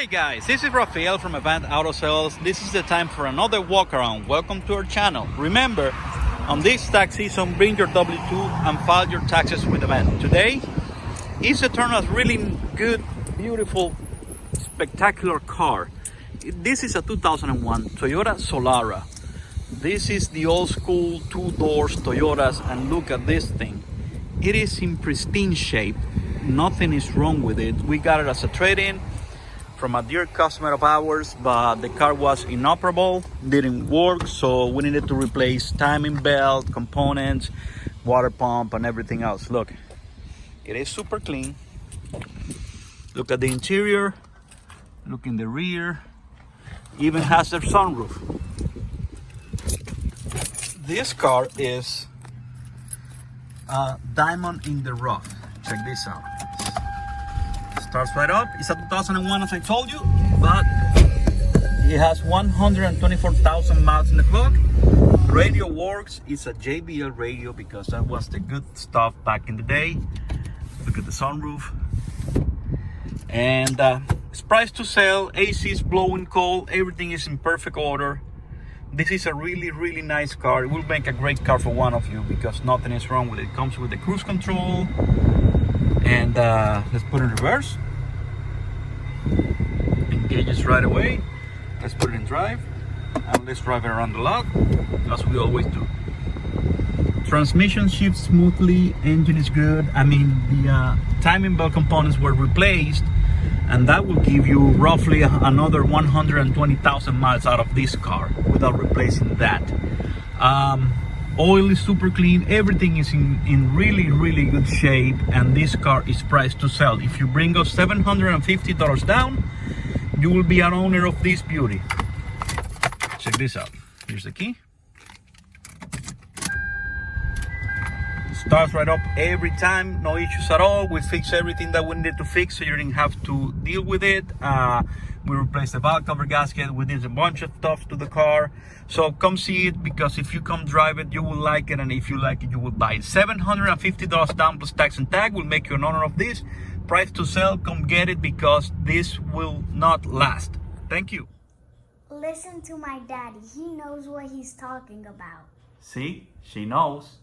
Hi guys, this is Rafael from Avant Auto Sales. This is the time for another walk around. Welcome to our channel. Remember, on this tax season, bring your W-2 and file your taxes with Avant. Today is a turn of really good, beautiful, spectacular car. This is a 2001 Toyota Solara. This is the old school two doors Toyotas, and look at this thing. It is in pristine shape. Nothing is wrong with it. We got it as a trade-in from a dear customer of ours, but the car was inoperable, didn't work, so we needed to replace timing belt, components, water pump, and everything else. Look, it is super clean. Look at the interior, look in the rear, even has a sunroof. This car is a diamond in the rough. Check this out. Starts right up. It's a 2001, as I told you, but it has 124,000 miles in the clock. Radio works. It's a JBL radio because that was the good stuff back in the day. Look at the sunroof. And it's priced to sell. AC is blowing cold. Everything is in perfect order. This is a really, really nice car. It will make a great car for one of you because nothing is wrong with it. It comes with the cruise control. And let's put it in reverse. Engages right away. Let's put it in drive. And let's drive it around the lot, as we always do. Transmission shifts smoothly. Engine is good. I mean, the timing belt components were replaced, and that will give you roughly another 120,000 miles out of this car without replacing that. Oil is super clean. Everything is in really, really good shape, and this car is priced to sell. If you bring us $750 down, you will be an owner of this beauty. Check this out. Here's the key. Starts right up every time, no issues at all. We fix everything that we needed to fix, so you didn't have to deal with it. We replaced the valve cover gasket. We did a bunch of stuff to the car. So come see it, because if you come drive it, you will like it, and if you like it, you will buy it. $750 down plus tax and tag will make you an owner of this. Price to sell. Come get it, because this will not last. Thank you. Listen to my daddy. He knows what he's talking about. See, she knows.